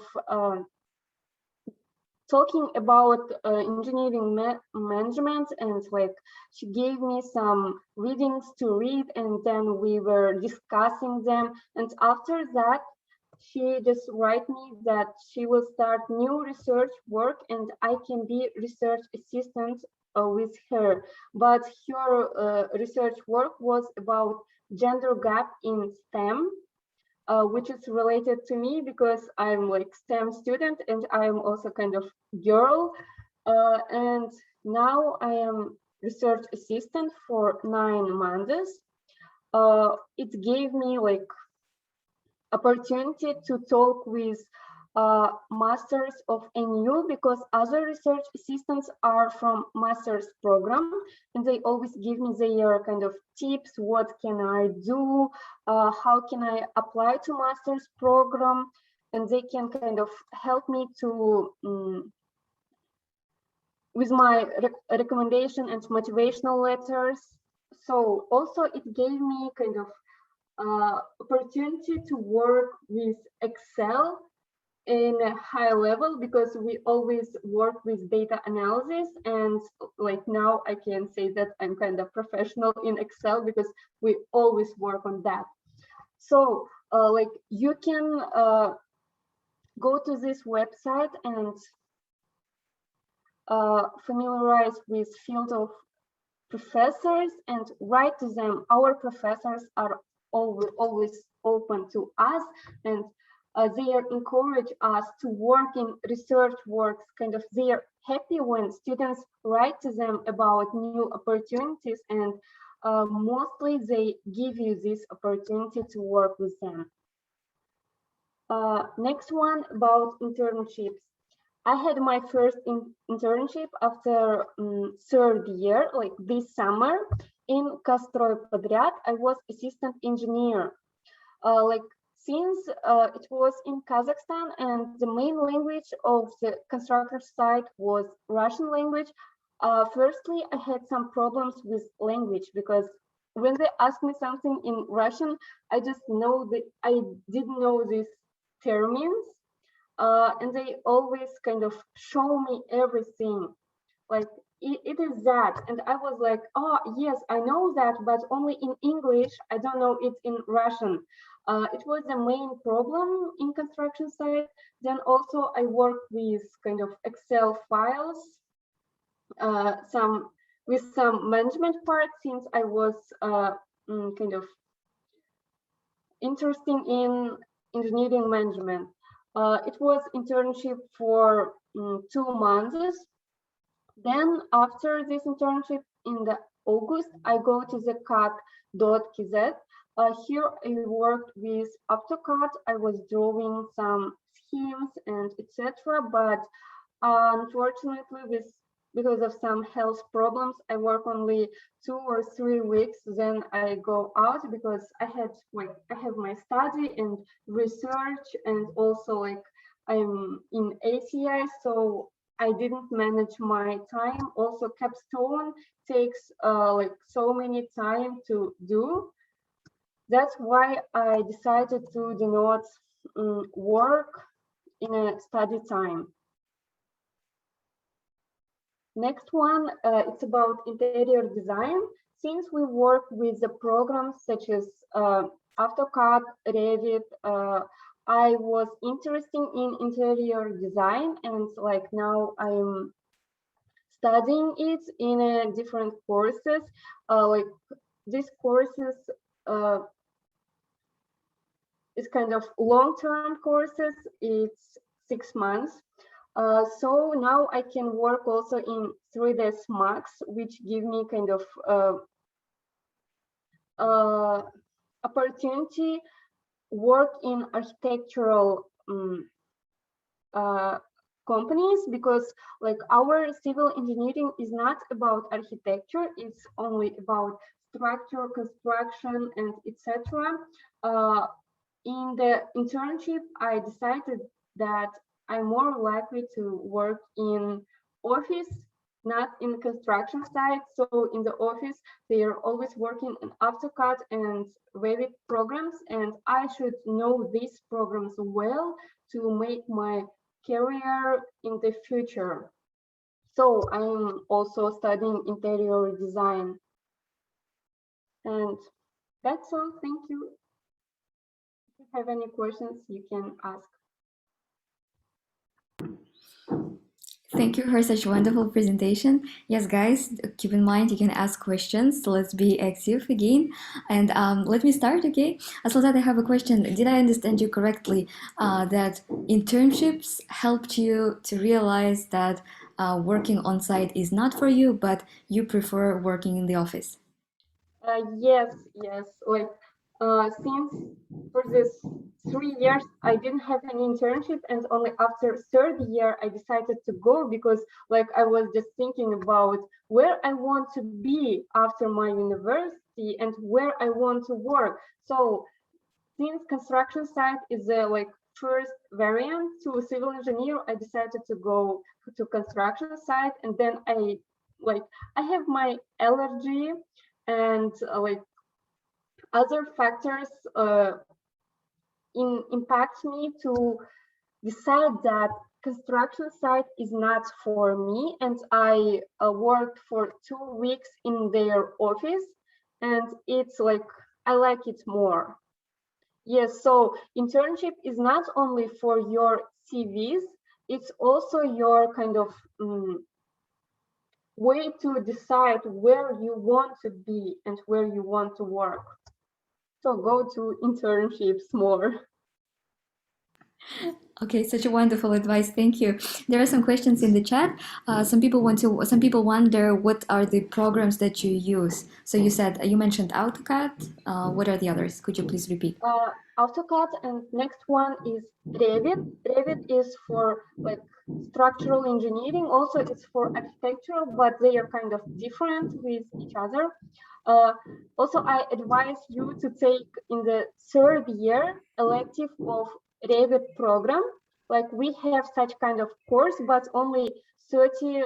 talking about engineering management, and like she gave me some readings to read, and then we were discussing them. And after that, she just write me that she will start new research work and I can be research assistant with her. But her research work was about gender gap in STEM, which is related to me because I'm like STEM student and I'm also kind of girl. And now I am research assistant for 9 months. It gave me like opportunity to talk with masters of NU, because other research assistants are from master's program, and they always give me their kind of tips. What can I do? How can I apply to master's program? And they can kind of help me to with my recommendation and motivational letters. So also it gave me kind of opportunity to work with Excel in a high level, because we always work with data analysis, and like now I can say that I'm kind of professional in Excel because we always work on that. So like you can go to this website and familiarize with field of professors and write to them. Our professors are always open to us, and they encourage us to work in research works. Kind of they are happy when students write to them about new opportunities, and mostly they give you this opportunity to work with them. Next one about internships. I had my first internship after third year, like this summer, in Kastroy Podryad. I was assistant engineer. Like since it was in Kazakhstan and the main language of the construction site was Russian language, firstly, I had some problems with language, because when they asked me something in Russian, I just know that I didn't know these terms. And they always kind of show me everything, like it is that, and I was like, oh yes, I know that, but only in English. I don't know it in Russian. It was the main problem in construction site. Then also I worked with kind of Excel files, some management part, since I was kind of interested in engineering management. It was internship for 2 months. Then after this internship in the August, I go to the CAD.kz. Here I worked with AutoCAD. I was drawing some schemes and etc. But unfortunately, because of some health problems, I work only 2 or 3 weeks. Then I go out because I have my study and research, and also like I'm in ACI, so I didn't manage my time. Also, capstone takes like so many time to do. That's why I decided to do not work in a study time. Next one, it's about interior design. Since we work with the programs such as AutoCAD, Revit, I was interested in interior design, and like now I'm studying it in different courses. Like these courses is kind of long-term courses. It's 6 months. So now I can work also in 3ds Max, which give me kind of opportunity work in architectural companies, because like our civil engineering is not about architecture, it's only about structure, construction, and etc. in the internship, I decided that I'm more likely to work in office, not in construction site. So in the office, they are always working in AutoCAD and Revit programs, and I should know these programs well to make my career in the future. So I'm also studying interior design. And that's all. Thank you. If you have any questions, you can ask. Thank you for such a wonderful presentation. Yes, guys, keep in mind you can ask questions. Let's be active again. And let me start, okay? Aslazad, I have a question. Did I understand you correctly that internships helped you to realize that working on site is not for you, but you prefer working in the office? Yes. Like since for this 3 years, I didn't have an internship, and only after third year I decided to go because like I was just thinking about where I want to be after my university and where I want to work. So since construction site is the like first variant to civil engineer, I decided to go to construction site, and then I have my allergy and like other factors impact me to decide that construction site is not for me, and I worked for 2 weeks in their office, and it's like I like it more. Yes, so internship is not only for your CVs, it's also your kind of way to decide where you want to be and where you want to work. So go to internships more. Okay, such a wonderful advice. Thank you. There are some questions in the chat. Some people wonder what are the programs that you use. So you mentioned AutoCAD. What are the others? Could you please repeat? AutoCAD, and next one is Revit. Revit is for like structural engineering. Also, it's for architectural, but they are kind of different with each other. Also, I advise you to take in the third year elective of Revit program. Like we have such kind of course, but only 30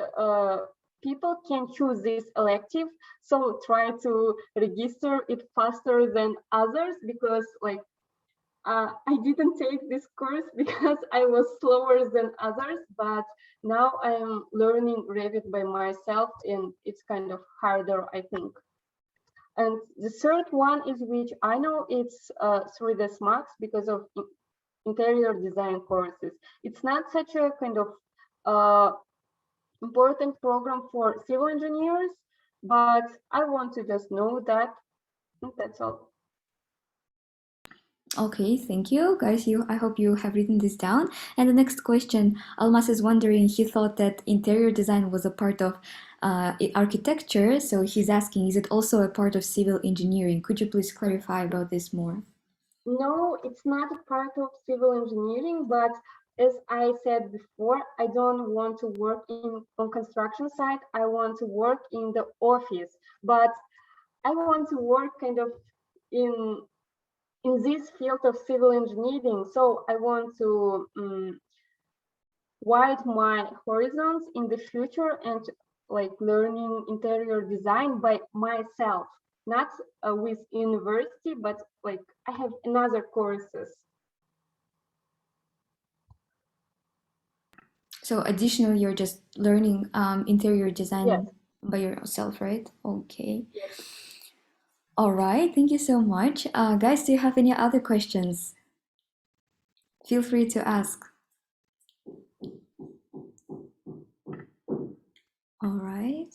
people can choose this elective. So try to register it faster than others because like I didn't take this course because I was slower than others, but now I'm learning Revit by myself and it's kind of harder, I think. And the third one is which I know it's 3D Max because of interior design courses. It's not such a kind of important program for civil engineers, but I want to just know that. That's all. Okay, thank you, guys. I hope you have written this down. And the next question, Almas is wondering. He thought that interior design was a part of architecture, so he's asking, is it also a part of civil engineering? Could you please clarify about this more? No, it's not a part of civil engineering, but as I said before, I don't want to work on construction site. I want to work in the office, but I want to work kind of in this field of civil engineering. So I want to widen my horizons in the future and like learning interior design by myself, not with university, but like I have another courses. So additionally, you're just learning interior design Yes. by yourself, right? Okay. Yes. All right. Thank you so much. Guys, do you have any other questions? Feel free to ask. All right.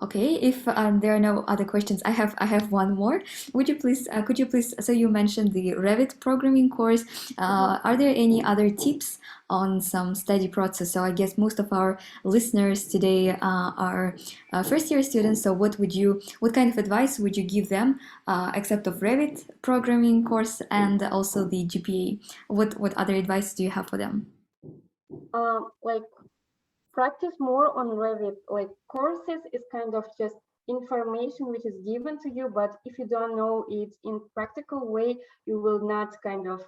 Okay, if there are no other questions, I have one more. Could you please, so you mentioned the Revit programming course. Are there any other tips on some study process? So I guess most of our listeners today are first year students. So what kind of advice would you give them, except of Revit programming course and also the GPA? What other advice do you have for them? Like practice more on Revit. Like courses is kind of just information which is given to you, but if you don't know it in practical way, you will not kind of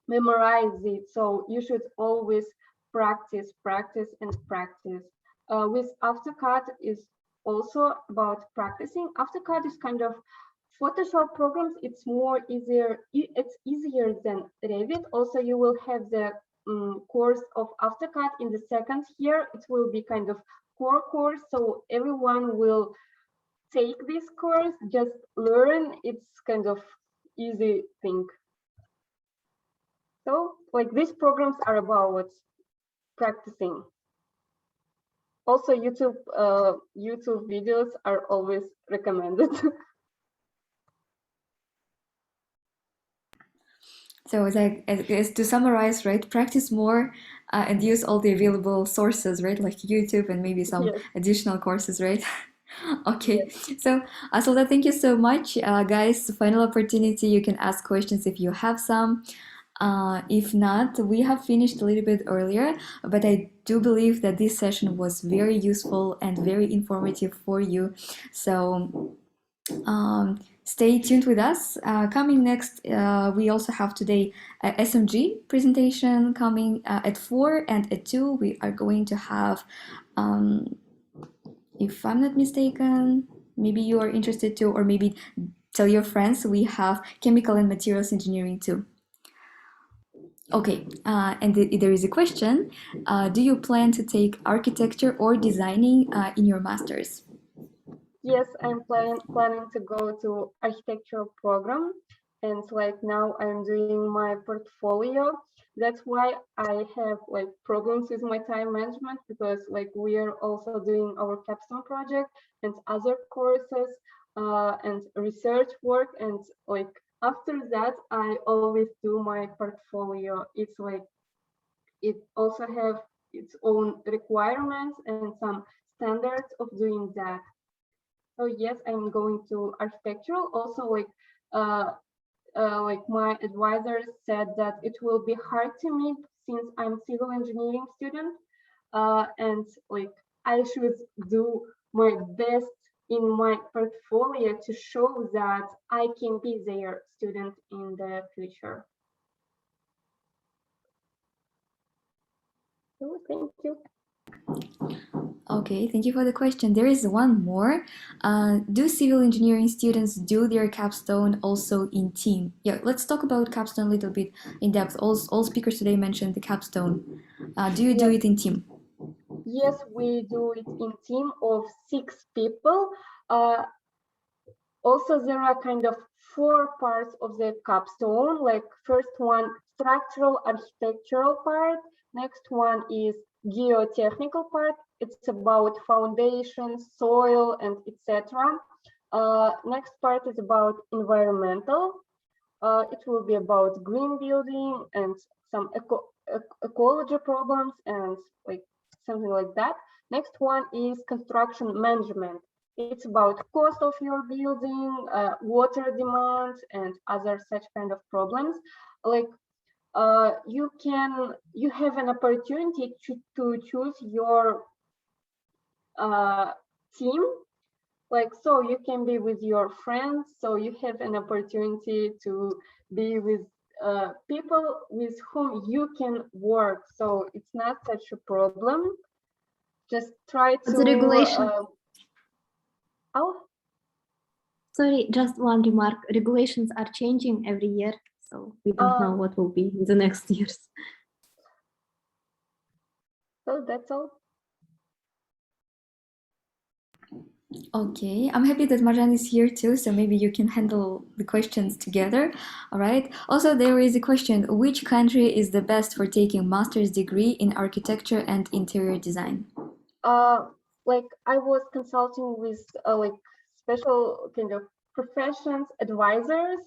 memorize it. So you should always practice, practice, and practice. With AutoCAD is also about practicing. AutoCAD is kind of Photoshop programs. It's more easier. It's easier than Revit. Also, you will have the course of AutoCAD in the second year. It will be kind of core course, so everyone will take this course. Just learn. It's kind of easy thing. So like these programs are about practicing. Also YouTube videos are always recommended. So as to summarize, right? Practice more and use all the available sources, right? Like YouTube and maybe some Yes. additional courses, right? Okay. Yes. So Asalda, thank you so much, guys. Final opportunity. You can ask questions if you have some. If not, we have finished a little bit earlier, but I do believe that this session was very useful and very informative for you. So stay tuned with us. Coming next, we also have today a SMG presentation coming at 4, and at 2 we are going to have, if I'm not mistaken, maybe you are interested to, or maybe tell your friends, we have chemical and materials engineering too. Okay, and there is a question. Do you plan to take architecture or designing in your master's? Yes, I'm planning to go to architectural program, and like now I'm doing my portfolio. That's why I have like problems with my time management, because like we are also doing our capstone project and other courses and research work, and like after that I always do my portfolio. It's like it also have its own requirements and some standards of doing that. So yes, I'm going to architectural. Also, like my advisor said that it will be hard to meet since I'm civil engineering student, and like I should do my best in my portfolio to show that I can be their student in the future. So thank you. Okay, thank you for the question. There is one more. Do civil engineering students do their capstone also in team? Yeah, let's talk about capstone a little bit in depth. All speakers today mentioned the capstone. Do you do Yes. it in team? Yes, we do it in team of 6 people. Also, there are kind of 4 parts of the capstone. Like first one, structural architectural part. Next one is geotechnical part. It's about foundations, soil, and etc. Next part is about environmental. It will be about green building and some ecology problems and like something like that. Next one is construction management. It's about cost of your building, water demand, and other such kind of problems. Like you have an opportunity to choose your team. Like, so you can be with your friends, so you have an opportunity to be with people with whom you can work. So it's not such a problem. Just try to The regulation. Oh, Sorry, just one remark. Regulations are changing every year, so we don't know what will be in the next years. so that's all. Okay, I'm happy that Marjan is here too, so maybe you can handle the questions together. All right. Also, there is a question: which country is the best for taking master's degree in architecture and interior design? Like I was consulting with like special kind of professions advisors,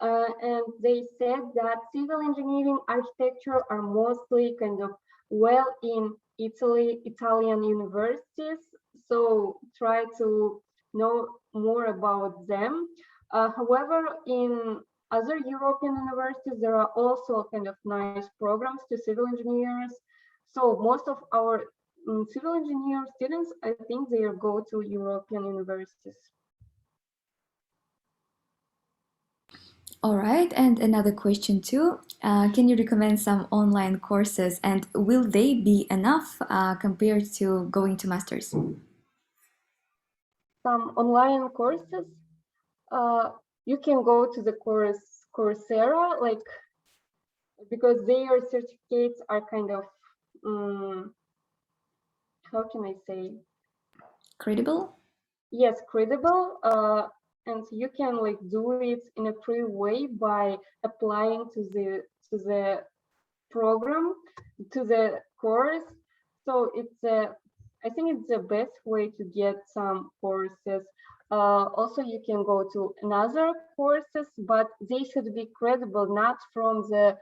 and they said that civil engineering, architecture are mostly kind of well in Italian universities. So try to know more about them. However, in other European universities, there are also kind of nice programs to civil engineers. So most of our civil engineer students, I think they go to European universities. All right, and another question too. Can you recommend some online courses, and will they be enough compared to going to masters? Some online courses, you can go to the Coursera, like, because their certificates are kind of, how can I say? Credible? Yes, credible. And you can like do it in a free way by applying to the program, to the course. So I think it's the best way to get some courses. Also, you can go to another courses, but they should be credible, not from the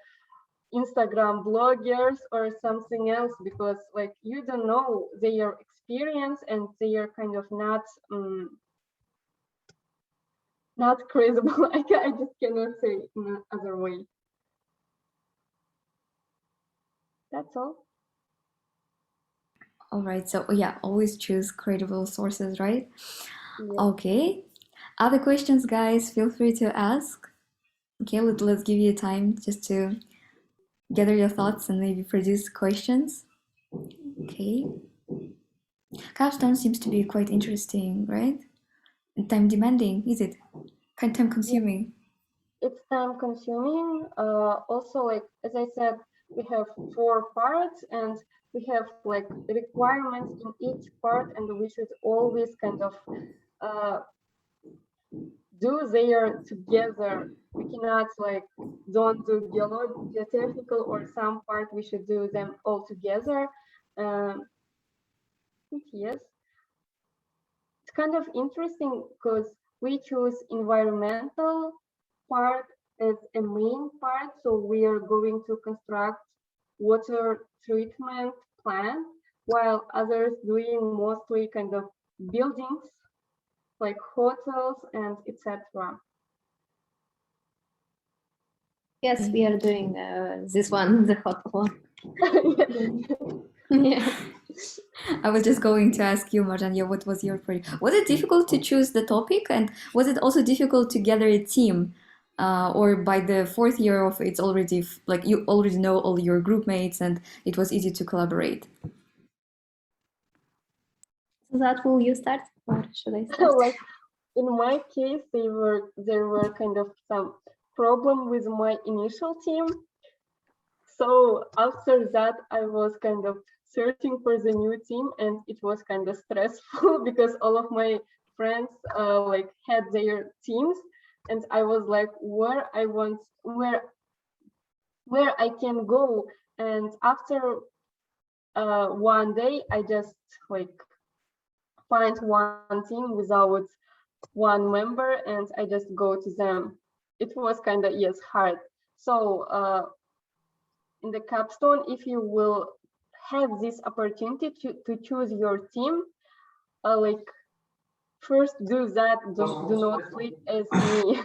Instagram bloggers or something else, because like you don't know their experience and they are kind of not credible. I just cannot say in another way. That's all. All right, so yeah, always choose credible sources, right? Yeah. Okay. Other questions, guys, feel free to ask. Okay, let's give you time just to gather your thoughts and maybe produce questions. Okay. Capstone seems to be quite interesting, right? And time demanding, is it? Kind of time consuming. It's time consuming. Also, like as I said, we have 4 parts and we have like requirements in each part, and we should always kind of do their together. We cannot like don't do geotechnical or some part. We should do them all together. Yes, it's kind of interesting because we choose environmental part as a main part. So we are going to construct water treatment plant, while others doing mostly kind of buildings like hotels and etc. Yes, we are doing this one, the hot one. Yeah. I was just going to ask you, Marjanya, what was your project? Was it difficult to choose the topic, and was it also difficult to gather a team? Or by the 4th year of it's already like you already know all your group mates and it was easy to collaborate? So that will you start or should I start? Like in my case, there were kind of some problem with my initial team. So after that, I was kind of searching for the new team, and it was kind of stressful because all of my friends like had their teams, and I was like, where I can go. And after one day, I just like find one team without one member, and I just go to them. It was kind of hard. So in the capstone, if you will have this opportunity to choose your team, like first do that. Do not sleep as me.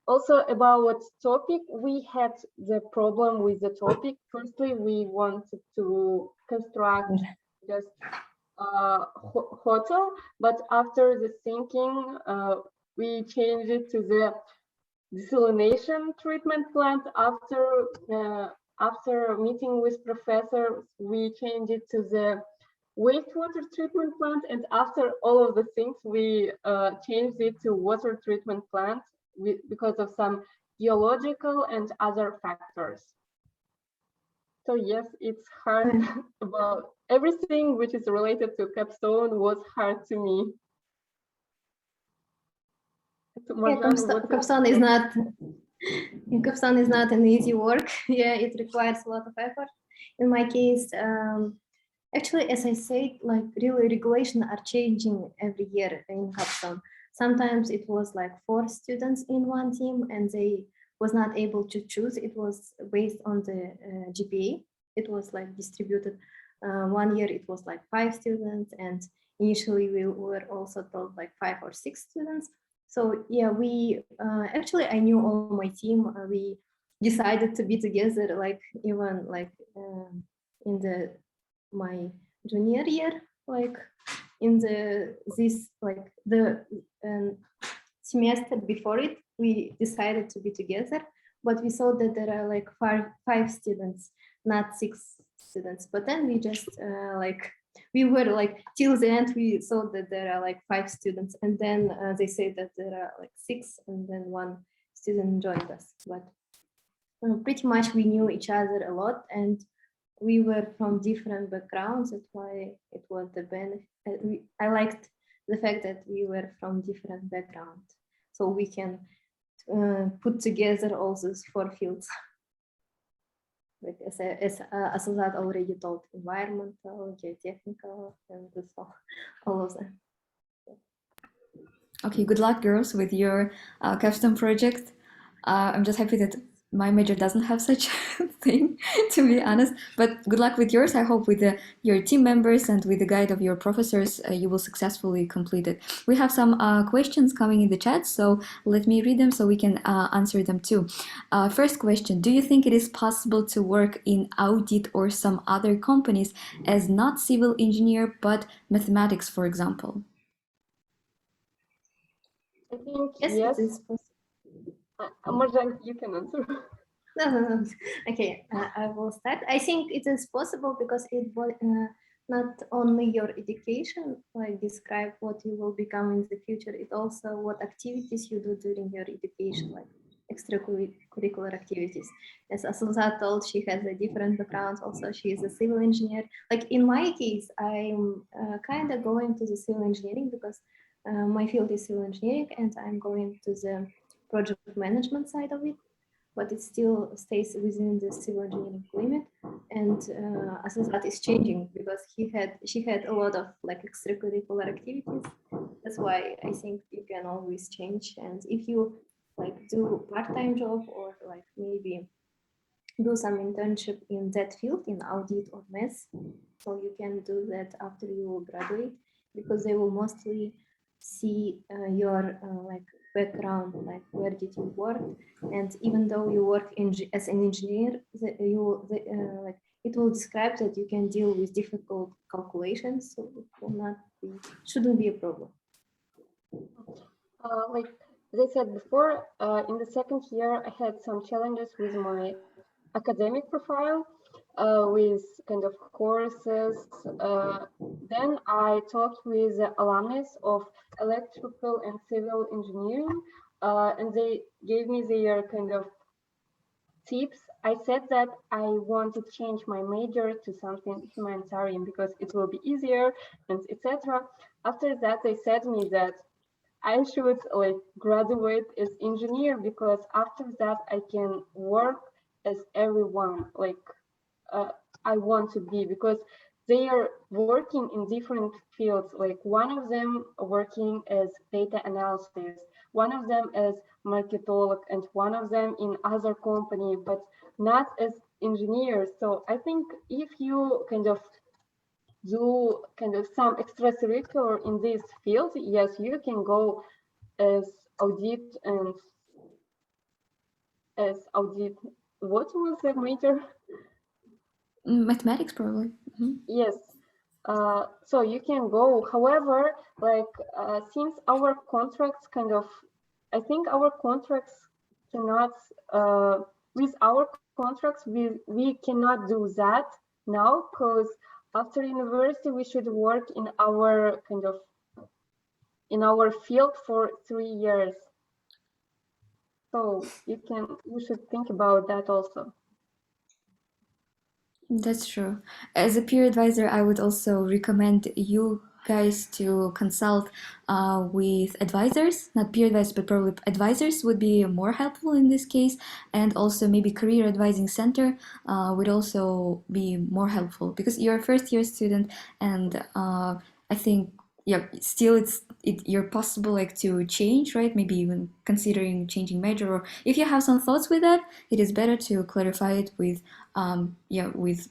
Also about topic, we had the problem with the topic. Firstly, we wanted to construct just hotel, but after the thinking, we changed it to the desalination treatment plant. After meeting with professors, we changed it to the wastewater treatment plant, and after all of the things, we changed it to water treatment plant because of some geological and other factors. So yes, it's hard. About everything which is related to capstone was hard to me. Capstone is not an easy work. Yeah, it requires a lot of effort. In my case, actually, as I said, like really regulations are changing every year in capstone. Sometimes it was like 4 students in one team and they was not able to choose. It was based on the GPA. It was like distributed. One year it was like 5 students, and initially we were also told like 5 or 6 students. So yeah, we actually I knew all my team. We decided to be together, like even like in the my junior year, like in the semester before it, we decided to be together, but we saw that there are like five students, not 6 students. But then we just we were like till the end we saw that there are like 5 students, and then they say that there are like 6, and then one student joined us. But pretty much we knew each other a lot, and we were from different backgrounds. That's why it was the benefit. I liked the fact that we were from different backgrounds, so we can put together all those 4 fields. Like as Azad already told, environmental, geotechnical, and this all of them. Okay, good luck, girls, with your capstone project. I'm just happy that my major doesn't have such a thing, to be honest. But good luck with yours. I hope with your team members and with the guide of your professors, you will successfully complete it. We have some questions coming in the chat, so let me read them so we can answer them too. First question, do you think it is possible to work in audit or some other companies as not civil engineer, but mathematics, for example? I think Yes, yes. it is possible. Marjan, you can answer. No. Okay, I will start. I think it is possible because it was not only your education, like describe what you will become in the future, it also what activities you do during your education, like extracurricular activities. As Asulza told, she has a different background. Also, she is a civil engineer. Like in my case, I'm kind of going to the civil engineering because my field is civil engineering, and I'm going to the project management side of it, but it still stays within the civil engineering limit. And Asazat is changing because she had a lot of like extracurricular activities. That's why I think you can always change. And if you like do part-time job or like maybe do some internship in that field in audit or math, so you can do that after you graduate, because they will mostly see your like background, like where did you work, and even though you work as an engineer, like it will describe that you can deal with difficult calculations, so it will not be, shouldn't be a problem. Like as I said before, in the second year, I had some challenges with my academic profile, with kind of courses. Then I talked with the alumni of electrical and civil engineering, and they gave me their kind of tips. I said that I want to change my major to something humanitarian because it will be easier and etc. After that, they said me that I should like graduate as engineer because after that I can work as everyone like I want to be, because they are working in different fields. Like one of them working as data analysis, one of them as marketolog, and one of them in other company, but not as engineers. So I think if you kind of do kind of some extracurricular in this field, yes, you can go as audit and as audit. What was the major? Mathematics, probably. Yes. So you can go. However, like since our contracts kind of, I think our contracts cannot, with our contracts, we cannot do that now, because after university we should work in our kind of in our field for 3 years. So you should think about that also. That's true. As a peer advisor, I would also recommend you guys to consult with advisors, not peer advisors, but probably advisors would be more helpful in this case. And also maybe career advising center would also be more helpful because you're a first year student, and I think yeah, still you're possible like to change, right? Maybe even considering changing major, or if you have some thoughts with that, it is better to clarify it with with